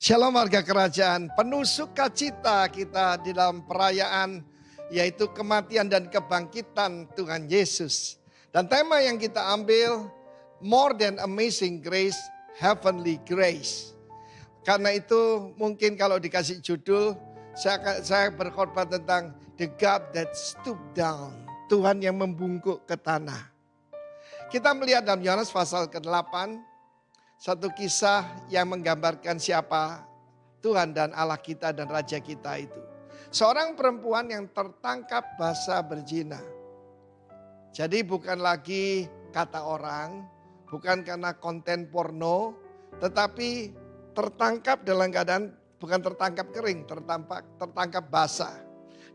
Shalom warga kerajaan, penuh sukacita kita di dalam perayaan yaitu kematian dan kebangkitan Tuhan Yesus. Dan tema yang kita ambil, More Than Amazing Grace, Heavenly Grace. Karena itu mungkin kalau dikasih judul, saya berkhotbah tentang The God That Stooped Down, Tuhan yang membungkuk ke tanah. Kita melihat dalam Yohanes pasal ke-8, satu kisah yang menggambarkan siapa Tuhan dan Allah kita dan Raja kita itu. Seorang perempuan yang tertangkap basah berzina. Jadi bukan lagi kata orang, bukan karena konten porno, tetapi tertangkap dalam keadaan bukan tertangkap kering, tertangkap basah.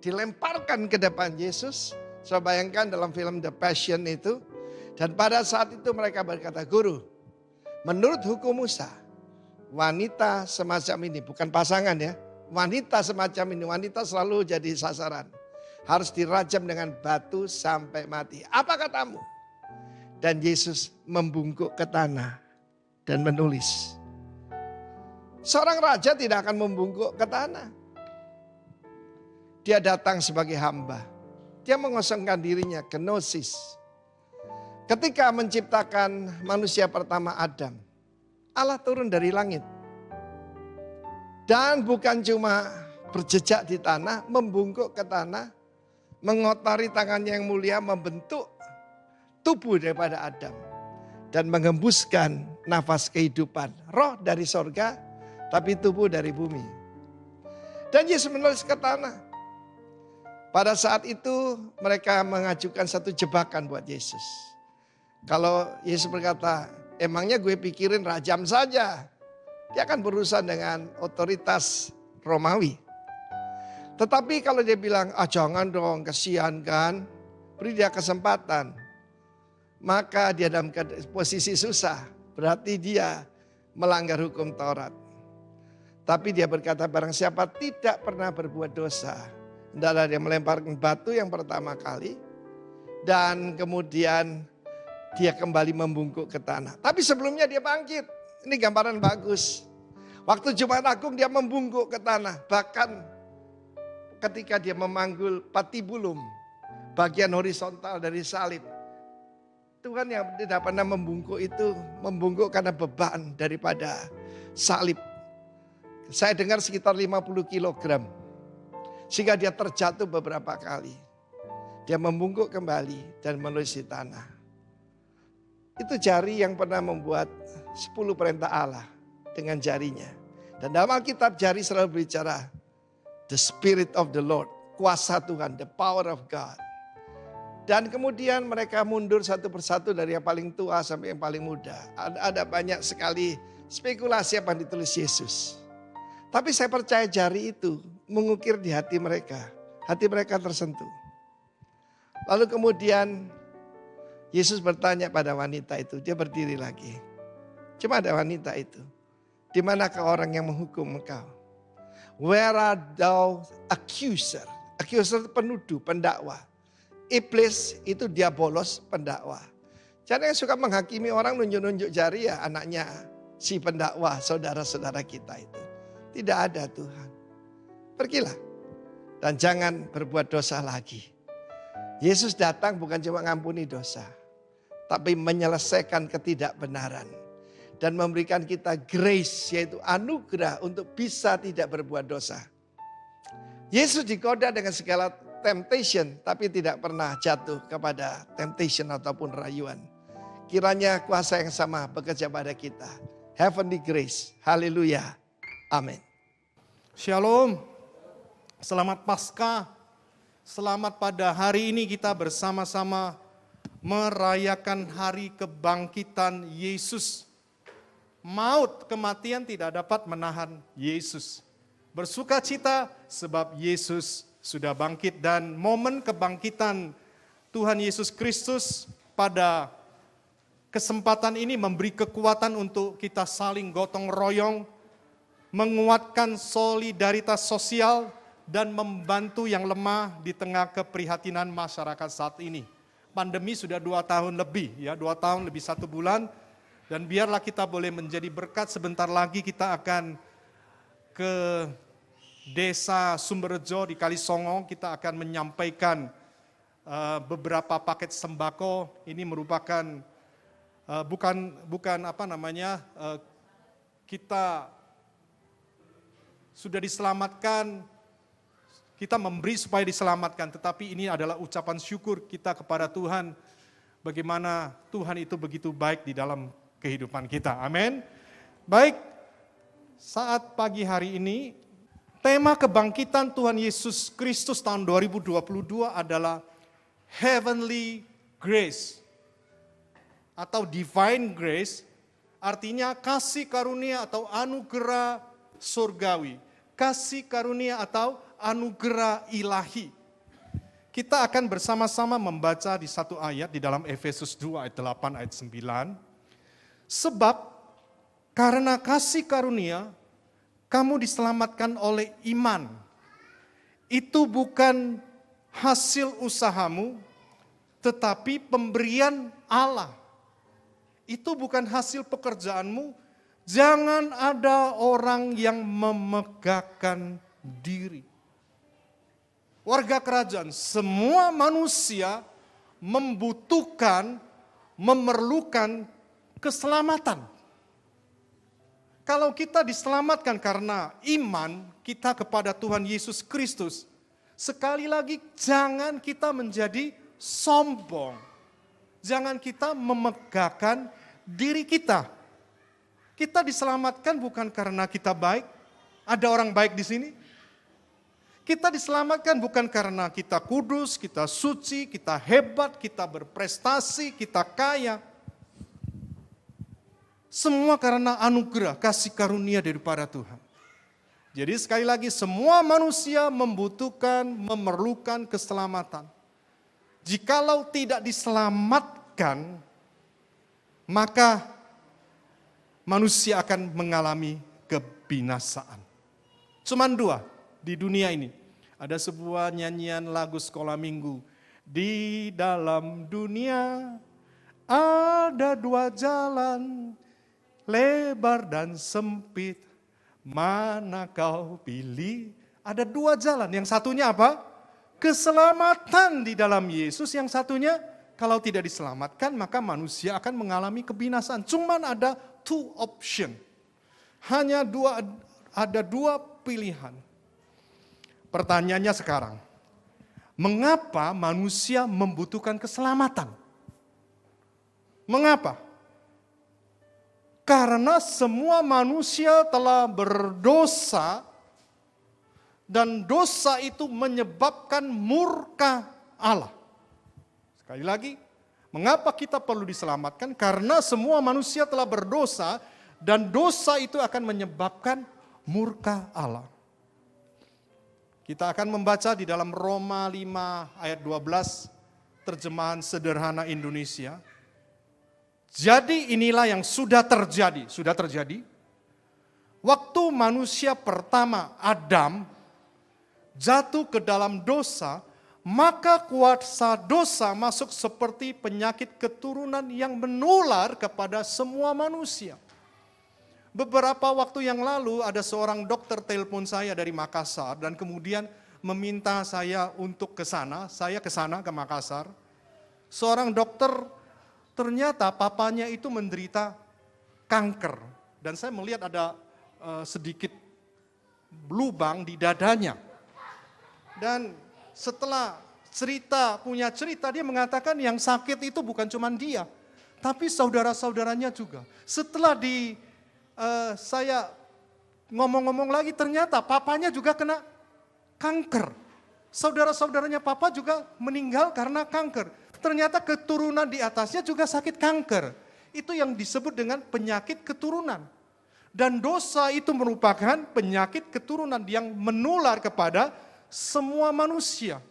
Dilemparkan ke depan Yesus. Saya bayangkan dalam film The Passion itu. Dan pada saat itu mereka berkata, "Guru, menurut hukum Musa, wanita semacam ini, bukan pasangan ya, wanita semacam ini, wanita selalu jadi sasaran. Harus dirajam dengan batu sampai mati. Apa katamu?" Dan Yesus membungkuk ke tanah dan menulis. Seorang raja tidak akan membungkuk ke tanah. Dia datang sebagai hamba. Dia mengosongkan dirinya, kenosis. Ketika menciptakan manusia pertama Adam, Allah turun dari langit. Dan bukan cuma berjejak di tanah, membungkuk ke tanah, mengotori tangannya yang mulia, membentuk tubuh daripada Adam. Dan mengembuskan nafas kehidupan, roh dari sorga, tapi tubuh dari bumi. Dan Yesus menulis ke tanah. Pada saat itu mereka mengajukan satu jebakan buat Yesus. Kalau Yesus berkata, emangnya gue pikirin rajam saja. Dia akan berurusan dengan otoritas Romawi. Tetapi kalau dia bilang, jangan dong, kasihan kan. Beri dia kesempatan. Maka dia dalam posisi susah. Berarti dia melanggar hukum Taurat. Tapi dia berkata, barang siapa tidak pernah berbuat dosa. Hendaklah dia melemparkan batu yang pertama kali. Dan kemudian dia kembali membungkuk ke tanah. Tapi sebelumnya dia bangkit. Ini gambaran bagus. Waktu Jumat Agung dia membungkuk ke tanah. Bahkan ketika dia memanggul patibulum, bagian horizontal dari salib. Tuhan yang tidak pernah membungkuk itu, membungkuk karena beban daripada salib. Saya dengar sekitar 50 kilogram. Sehingga dia terjatuh beberapa kali. Dia membungkuk kembali dan menulis di tanah. Itu jari yang pernah membuat 10 perintah Allah dengan jarinya. Dan dalam Alkitab jari selalu berbicara the Spirit of the Lord. Kuasa Tuhan, the power of God. Dan kemudian mereka mundur satu persatu dari yang paling tua sampai yang paling muda. Ada banyak sekali spekulasi apa yang ditulis Yesus. Tapi saya percaya jari itu mengukir di hati mereka. Hati mereka tersentuh. Lalu kemudian Yesus bertanya pada wanita itu, dia berdiri lagi. Cuma ada wanita itu. Di manakah orang yang menghukum engkau? Where are thou accuser? Accuser itu penuduh, pendakwa. Iblis itu diabolos, pendakwa. Jadi yang suka menghakimi orang nunjuk-nunjuk jari ya anaknya si pendakwa, saudara-saudara kita itu. Tidak ada Tuhan. Pergilah dan jangan berbuat dosa lagi. Yesus datang bukan cuma ngampuni dosa, tapi menyelesaikan ketidakbenaran. Dan memberikan kita grace, yaitu anugerah untuk bisa tidak berbuat dosa. Yesus digoda dengan segala temptation, tapi tidak pernah jatuh kepada temptation ataupun rayuan. Kiranya kuasa yang sama bekerja pada kita. Heavenly grace, haleluya, amin. Shalom, selamat Paskah. Selamat pada hari ini kita bersama-sama merayakan hari kebangkitan Yesus. Maut, kematian tidak dapat menahan Yesus. Bersukacita sebab Yesus sudah bangkit dan momen kebangkitan Tuhan Yesus Kristus pada kesempatan ini memberi kekuatan untuk kita saling gotong royong, menguatkan solidaritas sosial dan membantu yang lemah di tengah keprihatinan masyarakat saat ini. Pandemi sudah 2 tahun lebih, 2 tahun lebih 1 bulan. Dan biarlah kita boleh menjadi berkat, sebentar lagi kita akan ke Desa Sumberjo di Kalisongo, kita akan menyampaikan beberapa paket sembako. Ini merupakan kita sudah diselamatkan, kita memberi supaya diselamatkan, tetapi ini adalah ucapan syukur kita kepada Tuhan, bagaimana Tuhan itu begitu baik di dalam kehidupan kita. Amin. Baik, saat pagi hari ini, tema kebangkitan Tuhan Yesus Kristus tahun 2022 adalah Heavenly Grace atau Divine Grace, artinya kasih karunia atau anugerah surgawi, kasih karunia atau anugerah ilahi. Kita akan bersama-sama membaca di satu ayat di dalam Efesus 2 ayat 8 ayat 9. Sebab karena kasih karunia kamu diselamatkan oleh iman. Itu bukan hasil usahamu, tetapi pemberian Allah. Itu bukan hasil pekerjaanmu. Jangan ada orang yang memegahkan diri. Warga kerajaan, semua manusia membutuhkan, memerlukan keselamatan. Kalau kita diselamatkan karena iman kita kepada Tuhan Yesus Kristus, sekali lagi jangan kita menjadi sombong. Jangan kita memegahkan diri kita. Kita diselamatkan bukan karena kita baik. Ada orang baik di sini? Kita diselamatkan bukan karena kita kudus, kita suci, kita hebat, kita berprestasi, kita kaya. Semua karena anugerah, kasih karunia daripada Tuhan. Jadi sekali lagi semua manusia membutuhkan, memerlukan keselamatan. Jikalau tidak diselamatkan, maka manusia akan mengalami kebinasaan. Cuman dua di dunia ini. Ada sebuah nyanyian lagu sekolah minggu. Di dalam dunia ada dua jalan, lebar dan sempit. Mana kau pilih? Ada dua jalan. Yang satunya apa? Keselamatan di dalam Yesus. Yang satunya kalau tidak diselamatkan maka manusia akan mengalami kebinasaan. Cuman ada two option. Ada dua pilihan. Pertanyaannya sekarang, mengapa manusia membutuhkan keselamatan? Mengapa? Karena semua manusia telah berdosa dan dosa itu menyebabkan murka Allah. Sekali lagi, mengapa kita perlu diselamatkan? Karena semua manusia telah berdosa dan dosa itu akan menyebabkan murka Allah. Kita akan membaca di dalam Roma 5 ayat 12, terjemahan sederhana Indonesia. Jadi inilah yang sudah terjadi. Sudah terjadi. Waktu manusia pertama, Adam, jatuh ke dalam dosa, maka kuasa dosa masuk seperti penyakit keturunan yang menular kepada semua manusia. Beberapa waktu yang lalu ada seorang dokter telepon saya dari Makassar dan kemudian meminta saya untuk ke sana. Saya ke sana ke Makassar. Seorang dokter ternyata papanya itu menderita kanker dan saya melihat ada sedikit lubang di dadanya. Dan setelah punya cerita dia mengatakan yang sakit itu bukan cuma dia, tapi saudara-saudaranya juga. Setelah saya ngomong-ngomong lagi ternyata papanya juga kena kanker. Saudara-saudaranya papa juga meninggal karena kanker. Ternyata keturunan di atasnya juga sakit kanker. Itu yang disebut dengan penyakit keturunan. Dan dosa itu merupakan penyakit keturunan yang menular kepada semua manusia.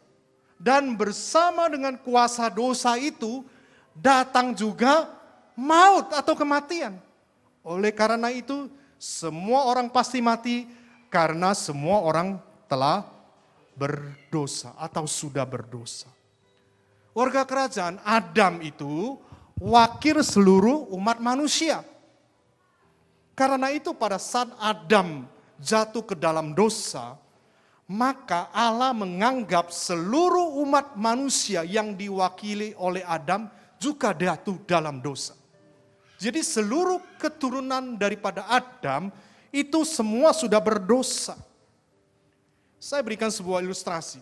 Dan bersama dengan kuasa dosa itu datang juga maut atau kematian. Oleh karena itu semua orang pasti mati karena semua orang telah berdosa atau sudah berdosa. Warga kerajaan Adam itu wakil seluruh umat manusia. Karena itu pada saat Adam jatuh ke dalam dosa, maka Allah menganggap seluruh umat manusia yang diwakili oleh Adam juga jatuh dalam dosa. Jadi seluruh keturunan daripada Adam itu semua sudah berdosa. Saya berikan sebuah ilustrasi.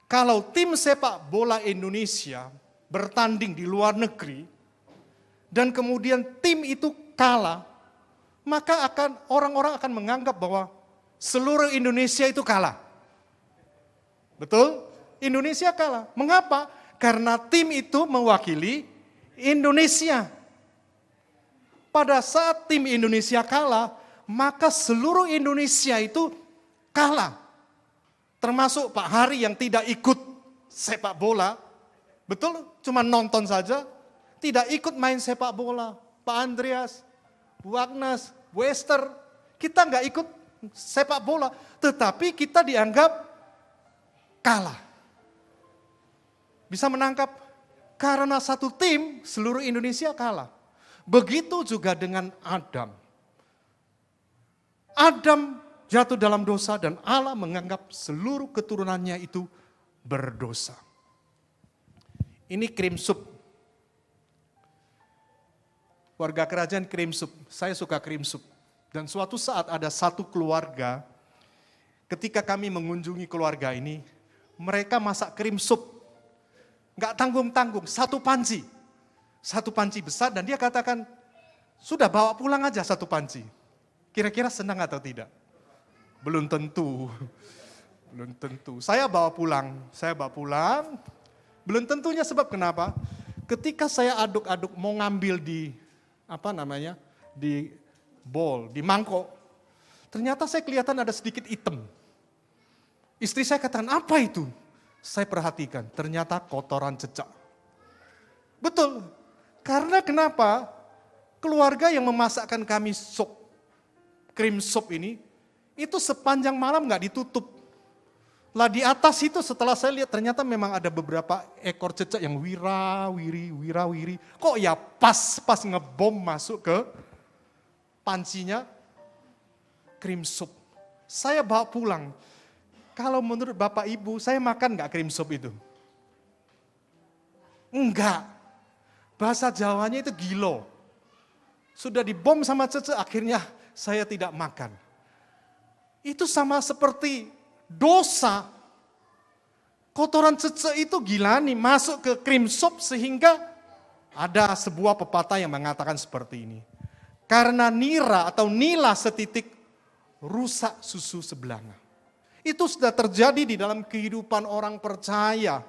Kalau tim sepak bola Indonesia bertanding di luar negeri, dan kemudian tim itu kalah, maka orang-orang akan menganggap bahwa seluruh Indonesia itu kalah. Betul? Indonesia kalah. Mengapa? Karena tim itu mewakili Indonesia. Pada saat tim Indonesia kalah, maka seluruh Indonesia itu kalah. Termasuk Pak Hari yang tidak ikut sepak bola. Betul? Cuma nonton saja. Tidak ikut main sepak bola. Pak Andreas, Bu Agnes, Bu Esther. Kita nggak ikut sepak bola. Tetapi kita dianggap kalah. Bisa menangkap? Karena satu tim seluruh Indonesia kalah. Begitu juga dengan Adam. Adam jatuh dalam dosa dan Allah menganggap seluruh keturunannya itu berdosa. Ini krim sup. Warga kerajaan krim sup. Saya suka krim sup. Dan suatu saat ada satu keluarga, ketika kami mengunjungi keluarga ini, mereka masak krim sup. Nggak tanggung-tanggung, satu panci. Satu panci besar dan dia katakan, sudah bawa pulang aja satu panci. Kira-kira senang atau tidak? Belum tentu. Belum tentu. Saya bawa pulang. Belum tentunya sebab kenapa? Ketika saya aduk-aduk mau ngambil di di bowl, di mangkok. Ternyata saya kelihatan ada sedikit hitam. Istri saya katakan, apa itu? Saya perhatikan, ternyata kotoran cecak. Betul. Karena kenapa? Keluarga yang memasakkan kami sup, krim sup ini, itu sepanjang malam nggak ditutup. Lah di atas itu setelah saya lihat ternyata memang ada beberapa ekor cecak yang wira-wiri. Kok ya pas ngebom masuk ke pancinya krim sup. Saya bawa pulang. Kalau menurut Bapak Ibu, saya makan nggak krim sup itu? Enggak. Bahasa Jawanya itu gilo. Sudah dibom sama cecak, akhirnya saya tidak makan. Itu sama seperti dosa. Kotoran cecak itu gila nih, masuk ke krim sup sehingga ada sebuah pepatah yang mengatakan seperti ini. Karena nira atau nila setitik, rusak susu sebelanga. Itu sudah terjadi di dalam kehidupan orang percaya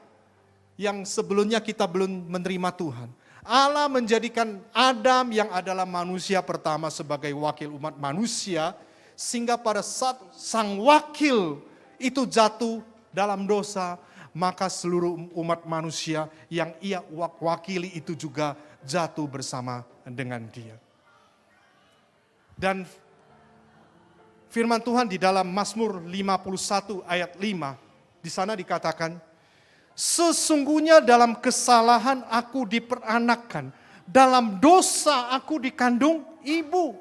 yang sebelumnya kita belum menerima Tuhan. Allah menjadikan Adam yang adalah manusia pertama sebagai wakil umat manusia, sehingga pada saat sang wakil itu jatuh dalam dosa, maka seluruh umat manusia yang ia wakili itu juga jatuh bersama dengan dia. Dan firman Tuhan di dalam Mazmur 51 ayat 5, di sana dikatakan, sesungguhnya dalam kesalahan aku diperanakkan, dalam dosa aku dikandung ibu.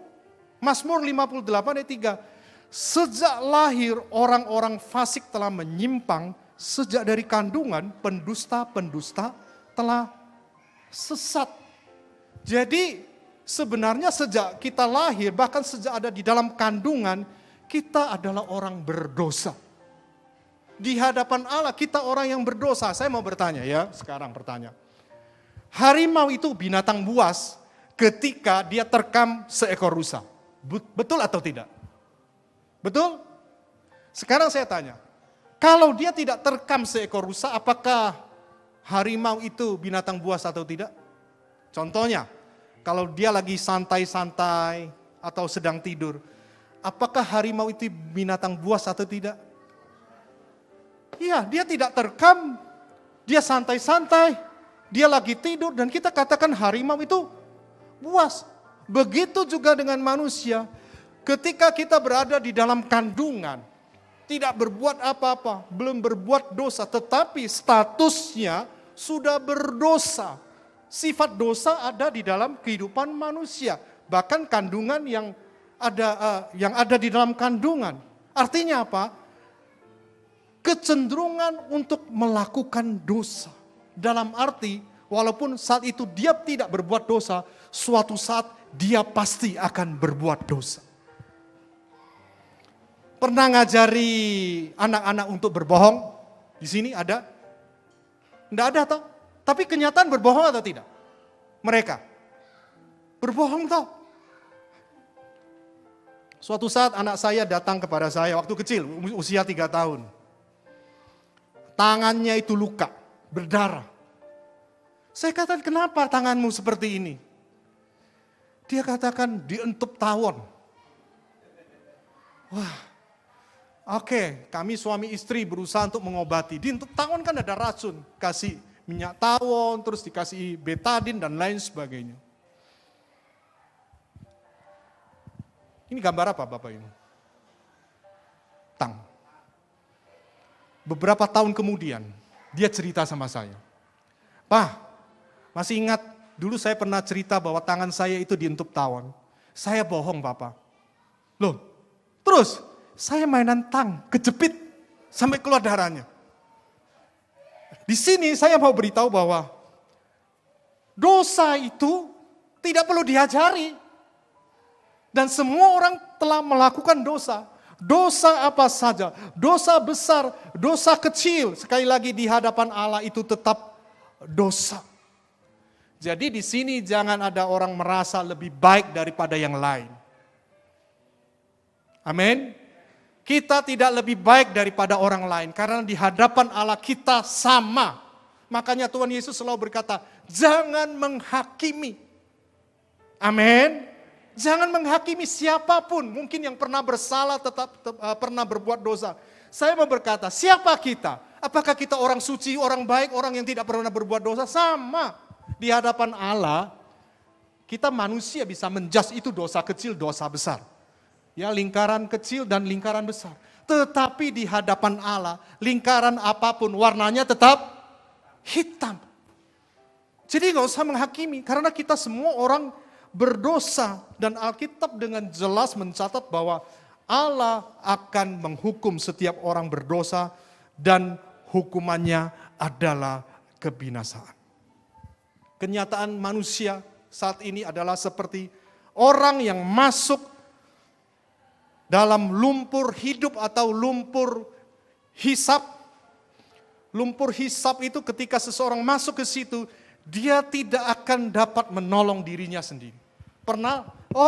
Mazmur 58 ayat 3, sejak lahir orang-orang fasik telah menyimpang, sejak dari kandungan pendusta-pendusta telah sesat. Jadi sebenarnya sejak kita lahir, bahkan sejak ada di dalam kandungan, kita adalah orang berdosa. Di hadapan Allah kita orang yang berdosa. Saya mau bertanya ya, sekarang bertanya. Harimau itu binatang buas ketika dia terkam seekor rusa. Betul atau tidak? Betul? Sekarang saya tanya. Kalau dia tidak terkam seekor rusa, apakah harimau itu binatang buas atau tidak? Contohnya, kalau dia lagi santai-santai atau sedang tidur, apakah harimau itu binatang buas atau tidak? Iya, dia tidak terkam, dia santai-santai, dia lagi tidur dan kita katakan harimau itu buas. Begitu juga dengan manusia, ketika kita berada di dalam kandungan, tidak berbuat apa-apa, belum berbuat dosa, tetapi statusnya sudah berdosa. Sifat dosa ada di dalam kehidupan manusia. Bahkan kandungan yang yang ada di dalam kandungan. Artinya apa? Kecenderungan untuk melakukan dosa. Dalam arti, walaupun saat itu dia tidak berbuat dosa, suatu saat dia pasti akan berbuat dosa. Pernah ngajari anak-anak untuk berbohong? Di sini ada? Tidak ada toh? Tapi kenyataan berbohong atau tidak? Mereka berbohong toh? Suatu saat anak saya datang kepada saya waktu kecil, usia 3 tahun. Tangannya itu luka, berdarah. Saya katakan, kenapa tanganmu seperti ini? Dia katakan, dientup tawon. Wah, oke, kami suami istri berusaha untuk mengobati. Dientup tawon kan ada racun, kasih minyak tawon, terus dikasih betadin dan lain sebagainya. Ini gambar apa Bapak Ibu? Tang. Beberapa tahun kemudian, dia cerita sama saya. Pak, masih ingat dulu saya pernah cerita bahwa tangan saya itu dientup tawon. Saya bohong Bapak. Loh, terus saya mainan tang, kejepit sampai keluar darahnya. Di sini saya mau beritahu bahwa dosa itu tidak perlu diajari. Dan semua orang telah melakukan dosa. Dosa apa saja, dosa besar, dosa kecil. Sekali lagi di hadapan Allah itu tetap dosa. Jadi di sini jangan ada orang merasa lebih baik daripada yang lain. Amin. Kita tidak lebih baik daripada orang lain. Karena di hadapan Allah kita sama. Makanya Tuhan Yesus selalu berkata, jangan menghakimi. Amin. Jangan menghakimi siapapun, mungkin yang pernah bersalah tetap pernah berbuat dosa. Saya mau berkata, siapa kita? Apakah kita orang suci, orang baik, orang yang tidak pernah berbuat dosa? Sama. Di hadapan Allah, kita manusia bisa menjudge itu dosa kecil, dosa besar. Ya, lingkaran kecil dan lingkaran besar. Tetapi di hadapan Allah, lingkaran apapun warnanya tetap hitam. Jadi gak usah menghakimi, karena kita semua orang berdosa, dan Alkitab dengan jelas mencatat bahwa Allah akan menghukum setiap orang berdosa dan hukumannya adalah kebinasaan. Kenyataan manusia saat ini adalah seperti orang yang masuk dalam lumpur hidup atau lumpur hisap. Lumpur hisap itu ketika seseorang masuk ke situ, dia tidak akan dapat menolong dirinya sendiri. Pernah,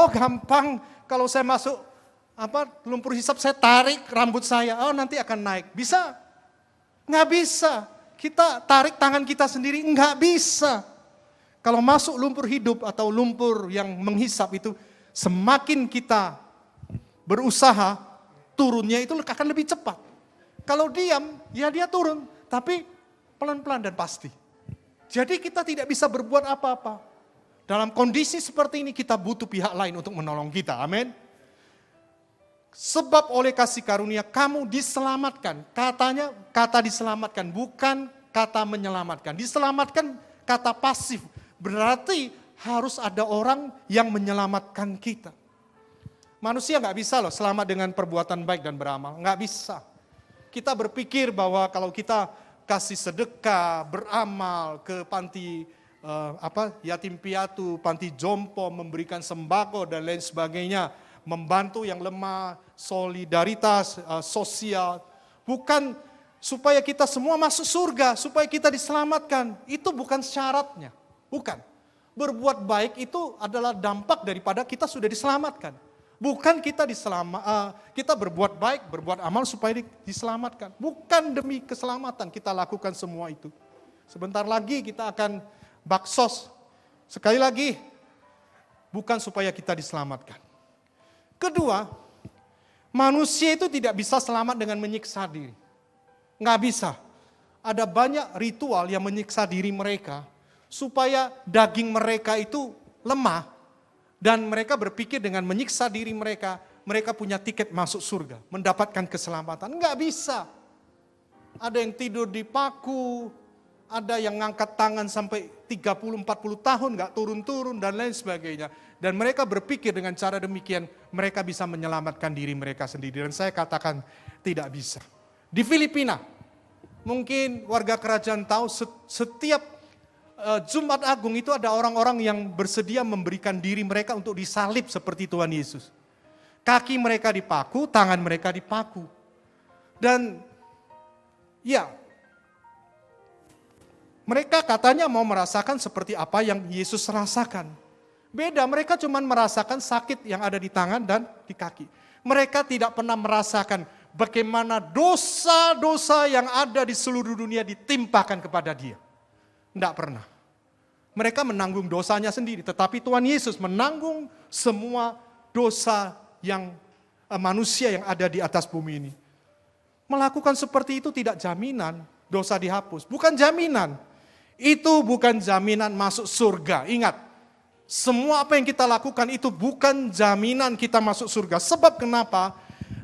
gampang kalau saya masuk lumpur hisap, saya tarik rambut saya, nanti akan naik. Bisa? Nggak bisa. Kita tarik tangan kita sendiri, nggak bisa. Kalau masuk lumpur hidup atau lumpur yang menghisap itu, semakin kita berusaha, turunnya itu akan lebih cepat. Kalau diam, ya dia turun, tapi pelan-pelan dan pasti. Jadi kita tidak bisa berbuat apa-apa. Dalam kondisi seperti ini kita butuh pihak lain untuk menolong kita. Amin. Sebab oleh kasih karunia kamu diselamatkan. Katanya kata diselamatkan, bukan kata menyelamatkan. Diselamatkan kata pasif. Berarti harus ada orang yang menyelamatkan kita. Manusia nggak bisa loh selamat dengan perbuatan baik dan beramal. Nggak bisa. Kita berpikir bahwa kalau kita kasih sedekah, beramal ke panti yatim piatu, panti jompo, memberikan sembako dan lain sebagainya, membantu yang lemah, solidaritas sosial, bukan supaya kita semua masuk surga, supaya kita diselamatkan. Itu bukan syaratnya, bukan. Berbuat baik itu adalah dampak daripada kita sudah diselamatkan. Bukan kita kita berbuat baik, berbuat amal supaya diselamatkan. Bukan demi keselamatan kita lakukan semua itu. Sebentar lagi kita akan baksos. Sekali lagi, bukan supaya kita diselamatkan. Kedua, manusia itu tidak bisa selamat dengan menyiksa diri. Nggak bisa. Ada banyak ritual yang menyiksa diri mereka supaya daging mereka itu lemah. Dan mereka berpikir dengan menyiksa diri mereka, mereka punya tiket masuk surga, mendapatkan keselamatan. Enggak bisa. Ada yang tidur di paku, ada yang ngangkat tangan sampai 30-40 tahun nggak turun-turun dan lain sebagainya. Dan mereka berpikir dengan cara demikian mereka bisa menyelamatkan diri mereka sendiri. Dan saya katakan tidak bisa. Di Filipina, mungkin warga kerajaan tahu setiap Jumat Agung itu ada orang-orang yang bersedia memberikan diri mereka untuk disalib seperti Tuhan Yesus. Kaki mereka dipaku, tangan mereka dipaku. Dan ya, mereka katanya mau merasakan seperti apa yang Yesus rasakan. Beda, mereka cuma merasakan sakit yang ada di tangan dan di kaki. Mereka tidak pernah merasakan bagaimana dosa-dosa yang ada di seluruh dunia ditimpakan kepada dia. Tidak pernah. Mereka menanggung dosanya sendiri, tetapi Tuhan Yesus menanggung semua dosa yang manusia yang ada di atas bumi ini. Melakukan seperti itu tidak jaminan dosa dihapus. Bukan jaminan. Itu bukan jaminan masuk surga. Ingat, semua apa yang kita lakukan itu bukan jaminan kita masuk surga. Sebab kenapa?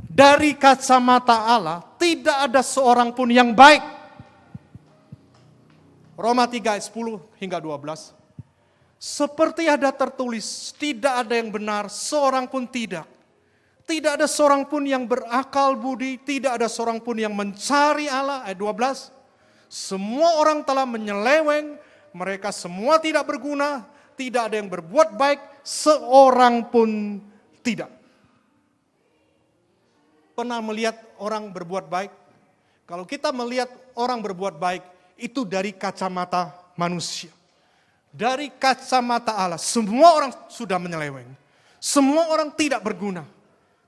Dari kacamata Allah tidak ada seorang pun yang baik. Roma 3 ayat 10 hingga 12. Seperti ada tertulis, tidak ada yang benar, seorang pun tidak. Tidak ada seorang pun yang berakal budi, tidak ada seorang pun yang mencari Allah. Ayat 12. Semua orang telah menyeleweng, mereka semua tidak berguna, tidak ada yang berbuat baik, seorang pun tidak. Pernah melihat orang berbuat baik? Kalau kita melihat orang berbuat baik, itu dari kacamata manusia. Dari kacamata Allah, semua orang sudah menyeleweng. Semua orang tidak berguna.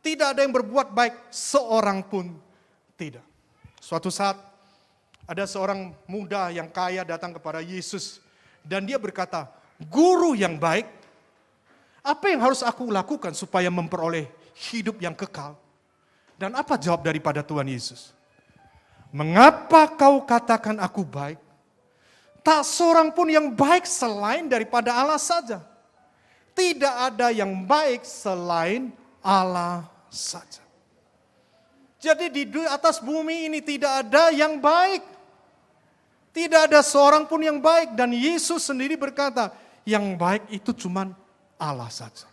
Tidak ada yang berbuat baik, seorang pun tidak. Suatu saat, ada seorang muda yang kaya datang kepada Yesus. Dan dia berkata, guru yang baik, apa yang harus aku lakukan supaya memperoleh hidup yang kekal? Dan apa jawab daripada Tuhan Yesus? Mengapa kau katakan aku baik? Tak seorang pun yang baik selain daripada Allah saja. Tidak ada yang baik selain Allah saja. Jadi di atas bumi ini tidak ada yang baik. Tidak ada seorang pun yang baik. Dan Yesus sendiri berkata, yang baik itu cuma Allah saja.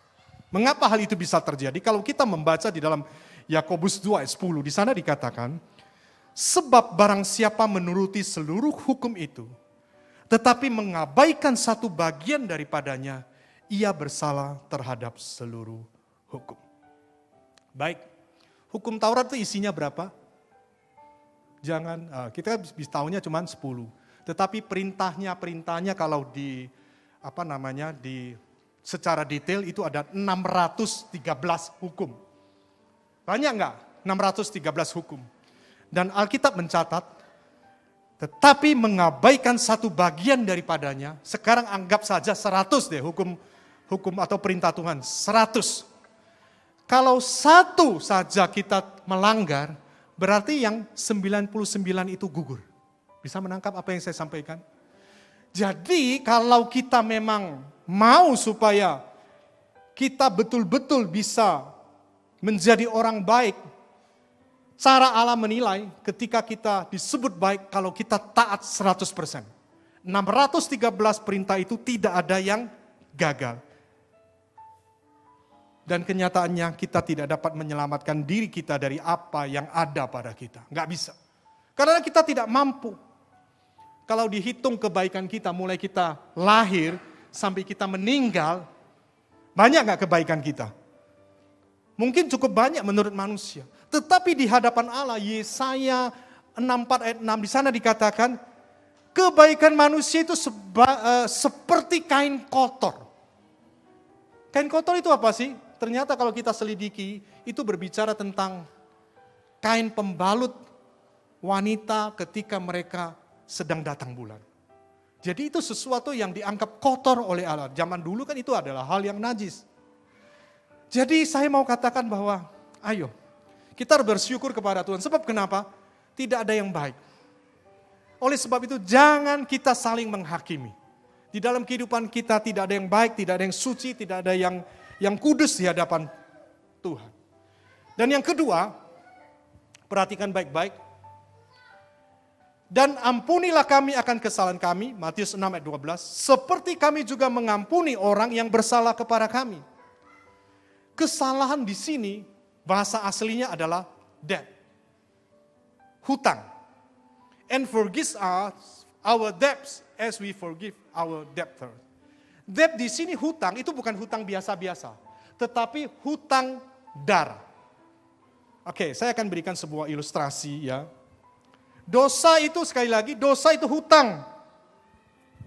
Mengapa hal itu bisa terjadi? Kalau kita membaca di dalam Yakobus 2 ayat 10, di sana dikatakan, sebab barang siapa menuruti seluruh hukum itu, tetapi mengabaikan satu bagian daripadanya, ia bersalah terhadap seluruh hukum. Baik, hukum Taurat itu isinya berapa? Jangan, kita bisa tahunya cuma 10. Tetapi perintahnya kalau secara detail itu ada 613 hukum. Banyak enggak? 613 hukum. Dan Alkitab mencatat, tetapi mengabaikan satu bagian daripadanya, sekarang anggap saja 100 deh hukum atau perintah Tuhan, 100. Kalau satu saja kita melanggar, berarti yang 99 itu gugur. Bisa menangkap apa yang saya sampaikan? Jadi kalau kita memang mau supaya kita betul-betul bisa menjadi orang baik, cara Allah menilai ketika kita disebut baik kalau kita taat 100%. 613 perintah itu tidak ada yang gagal. Dan kenyataannya kita tidak dapat menyelamatkan diri kita dari apa yang ada pada kita. Nggak bisa. Karena kita tidak mampu. Kalau dihitung kebaikan kita mulai kita lahir sampai kita meninggal, banyak nggak kebaikan kita? Mungkin cukup banyak menurut manusia. Tetapi di hadapan Allah, Yesaya 64 ayat 6 di sana dikatakan, kebaikan manusia itu seperti kain kotor. Kain kotor itu apa sih? Ternyata kalau kita selidiki, itu berbicara tentang kain pembalut wanita ketika mereka sedang datang bulan. Jadi itu sesuatu yang dianggap kotor oleh Allah. Zaman dulu kan itu adalah hal yang najis. Jadi saya mau katakan bahwa, ayo, kita bersyukur kepada Tuhan. Sebab kenapa? Tidak ada yang baik. Oleh sebab itu jangan kita saling menghakimi. Di dalam kehidupan kita tidak ada yang baik, tidak ada yang suci, tidak ada yang kudus di hadapan Tuhan. Dan yang kedua, perhatikan baik-baik. Dan ampunilah kami akan kesalahan kami, Matius 6 ayat 12, seperti kami juga mengampuni orang yang bersalah kepada kami. Kesalahan di sini, bahasa aslinya adalah debt. Hutang. And forgive us our debts as we forgive our debtors. Debt di sini hutang, itu bukan hutang biasa-biasa, tetapi hutang darah. Oke, saya akan berikan sebuah ilustrasi ya. Dosa itu sekali lagi, dosa itu hutang.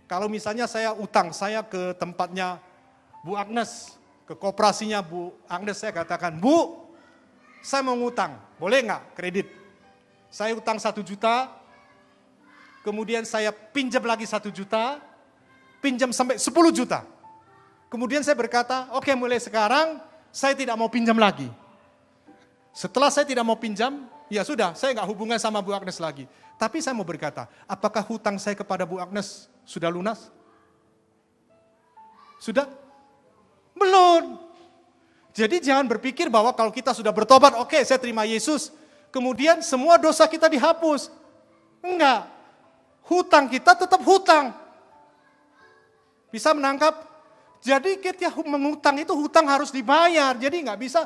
Kalau misalnya saya utang, saya ke tempatnya Bu Agnes, ke koperasinya Bu Agnes, saya katakan, Bu, saya mau ngutang, boleh nggak kredit? Saya utang 1 juta, kemudian saya pinjam lagi 1 juta, pinjam sampai 10 juta. Kemudian saya berkata, oke, mulai sekarang saya tidak mau pinjam lagi. Setelah saya tidak mau pinjam, ya sudah, saya nggak hubungan sama Bu Agnes lagi. Tapi saya mau berkata, apakah hutang saya kepada Bu Agnes sudah lunas? Sudah? Belum. Jadi jangan berpikir bahwa kalau kita sudah bertobat, oke, saya terima Yesus, kemudian semua dosa kita dihapus. Enggak. Hutang kita tetap hutang. Bisa menangkap? Jadi kita mengutang itu hutang harus dibayar. Jadi nggak bisa,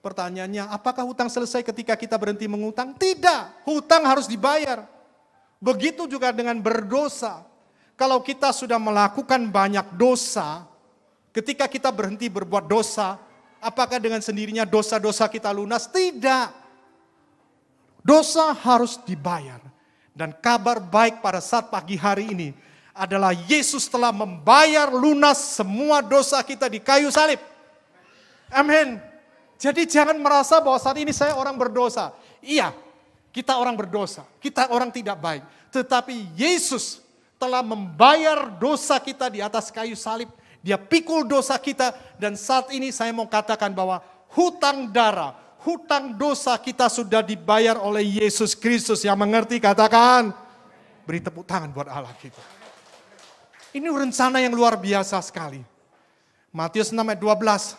pertanyaannya, apakah hutang selesai ketika kita berhenti mengutang? Tidak, hutang harus dibayar. Begitu juga dengan berdosa. Kalau kita sudah melakukan banyak dosa, ketika kita berhenti berbuat dosa, apakah dengan sendirinya dosa-dosa kita lunas? Tidak. Dosa harus dibayar. Dan kabar baik pada saat pagi hari ini adalah Yesus telah membayar lunas semua dosa kita di kayu salib. Amin. Jadi jangan merasa bahwa saat ini saya orang berdosa. Iya, kita orang berdosa, kita orang tidak baik. Tetapi Yesus telah membayar dosa kita di atas kayu salib. Dia pikul dosa kita dan saat ini saya mau katakan bahwa hutang darah, hutang dosa kita sudah dibayar oleh Yesus Kristus. Yang mengerti katakan, beri tepuk tangan buat Allah kita. Ini rencana yang luar biasa sekali. Matius 6 ayat 12.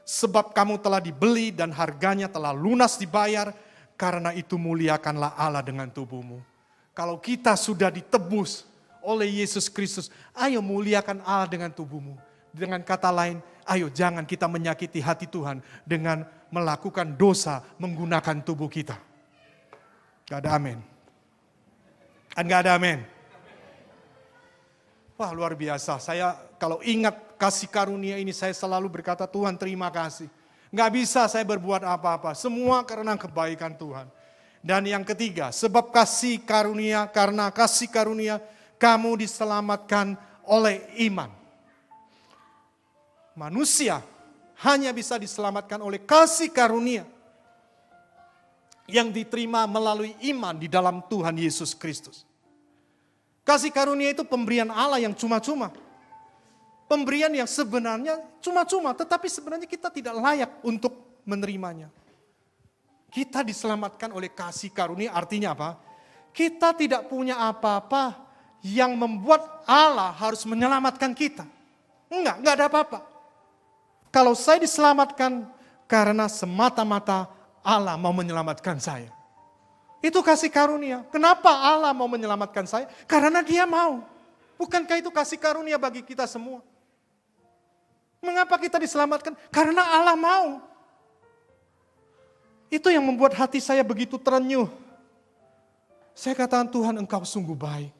Sebab kamu telah dibeli dan harganya telah lunas dibayar, karena itu muliakanlah Allah dengan tubuhmu. Kalau kita sudah ditebus oleh Yesus Kristus, ayo muliakan Allah dengan tubuhmu. Dengan kata lain, ayo jangan kita menyakiti hati Tuhan dengan melakukan dosa menggunakan tubuh kita. Gak ada amin. Gak ada amin. Wah, luar biasa. Saya kalau ingat kasih karunia ini, saya selalu berkata, Tuhan terima kasih. Nggak bisa saya berbuat apa-apa. Semua karena kebaikan Tuhan. Dan yang ketiga, sebab kasih karunia, karena kasih karunia, kamu diselamatkan oleh iman. Manusia hanya bisa diselamatkan oleh kasih karunia yang diterima melalui iman di dalam Tuhan Yesus Kristus. Kasih karunia itu pemberian Allah yang cuma-cuma. Pemberian yang sebenarnya cuma-cuma, tetapi sebenarnya kita tidak layak untuk menerimanya. Kita diselamatkan oleh kasih karunia, artinya apa? Kita tidak punya apa-apa yang membuat Allah harus menyelamatkan kita. Enggak ada apa-apa. Kalau saya diselamatkan karena semata-mata Allah mau menyelamatkan saya. Itu kasih karunia. Kenapa Allah mau menyelamatkan saya? Karena Dia mau. Bukankah itu kasih karunia bagi kita semua? Mengapa kita diselamatkan? Karena Allah mau. Itu yang membuat hati saya begitu terenyuh. Saya katakan, Tuhan Engkau sungguh baik.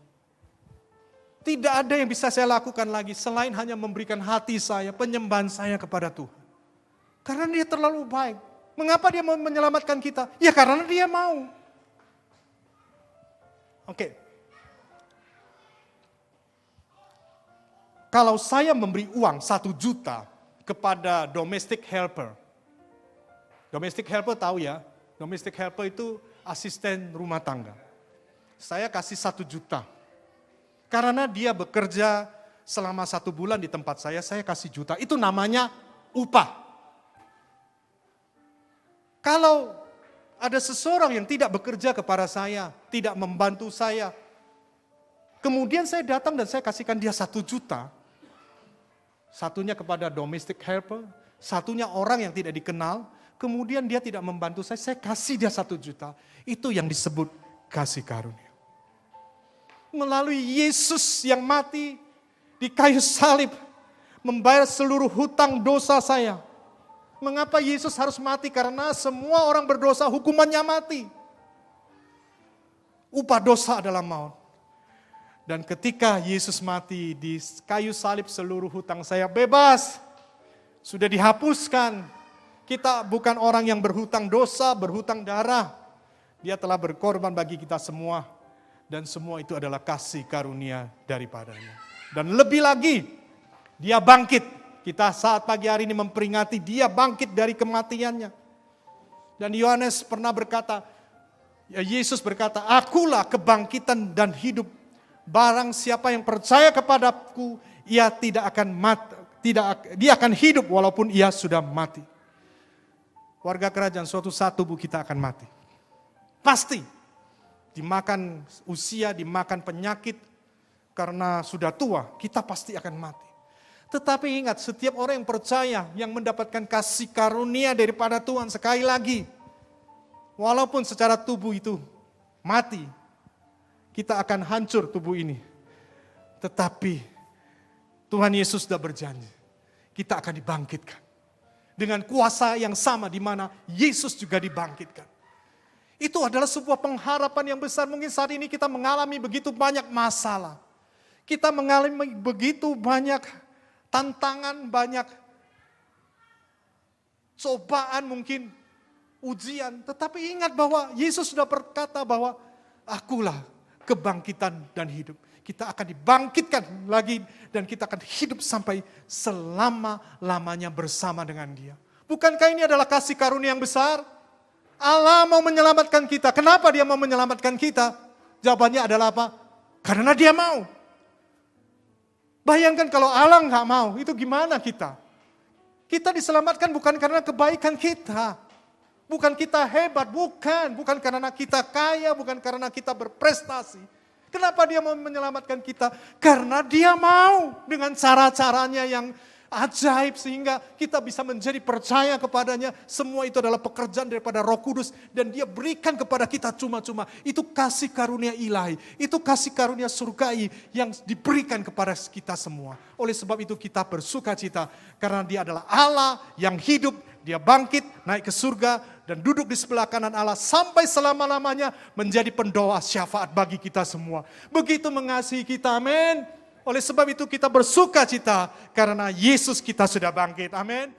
Tidak ada yang bisa saya lakukan lagi selain hanya memberikan hati saya, penyembahan saya kepada Tuhan. Karena Dia terlalu baik. Mengapa Dia mau menyelamatkan kita? Ya karena Dia mau. Oke. Kalau saya memberi uang 1 juta kepada domestic helper. Domestic helper tahu ya, domestic helper itu asisten rumah tangga. Saya kasih 1 juta. Karena dia bekerja selama 1 bulan di tempat saya kasih juta. Itu namanya upah. Kalau ada seseorang yang tidak bekerja kepada saya, tidak membantu saya. Kemudian saya datang dan saya kasihkan dia 1 juta. Satunya kepada domestic helper, satunya orang yang tidak dikenal. kemudian dia tidak membantu saya kasih dia 1 juta. Itu yang disebut kasih karunia. Melalui Yesus yang mati di kayu salib, membayar seluruh hutang dosa saya. Mengapa Yesus harus mati? Karena semua orang berdosa hukumannya mati. Upah dosa adalah maut. Dan ketika Yesus mati di kayu salib, seluruh hutang saya bebas. Sudah dihapuskan. Kita bukan orang yang berhutang dosa, berhutang darah. Dia telah berkorban bagi kita semua. Dan semua itu adalah kasih karunia daripadanya. Dan lebih lagi, dia bangkit. Kita saat pagi hari ini memperingati dia bangkit dari kematiannya. Dan Yohanes pernah berkata, Yesus berkata, akulah kebangkitan dan hidup. Barang siapa yang percaya kepadaku, ia tidak akan mati, dia akan hidup walaupun ia sudah mati. Warga kerajaan, suatu saat tubuh kita akan mati. Pasti. Dimakan usia, dimakan penyakit, karena sudah tua, kita pasti akan mati. Tetapi ingat, setiap orang yang percaya, yang mendapatkan kasih karunia daripada Tuhan, sekali lagi, walaupun secara tubuh itu mati, kita akan hancur tubuh ini. Tetapi Tuhan Yesus sudah berjanji, kita akan dibangkitkan. Dengan kuasa yang sama di mana Yesus juga dibangkitkan. Itu adalah sebuah pengharapan yang besar. Mungkin saat ini kita mengalami begitu banyak masalah. Kita mengalami begitu banyak tantangan, banyak cobaan mungkin, ujian. Tetapi ingat bahwa Yesus sudah berkata bahwa akulah kebangkitan dan hidup. Kita akan dibangkitkan lagi dan kita akan hidup sampai selama-lamanya bersama dengan Dia. Bukankah ini adalah kasih karunia yang besar? Allah mau menyelamatkan kita. Kenapa Dia mau menyelamatkan kita? Jawabannya adalah apa? Karena Dia mau. Bayangkan kalau Allah nggak mau, itu gimana kita? Kita diselamatkan bukan karena kebaikan kita. Bukan kita hebat, bukan karena kita kaya, bukan karena kita berprestasi. Kenapa Dia mau menyelamatkan kita? Karena Dia mau dengan cara-caranya yang ajaib sehingga kita bisa menjadi percaya kepadanya. Semua itu adalah pekerjaan daripada Roh Kudus dan Dia berikan kepada kita cuma-cuma. Itu kasih karunia ilahi, itu kasih karunia surgai yang diberikan kepada kita semua. Oleh sebab itu kita bersuka cita karena Dia adalah Allah yang hidup. Dia bangkit, naik ke surga dan duduk di sebelah kanan Allah sampai selama-lamanya menjadi pendoa syafaat bagi kita semua. Begitu mengasihi kita, amin. Oleh sebab itu kita bersuka cita karena Yesus kita sudah bangkit, amin.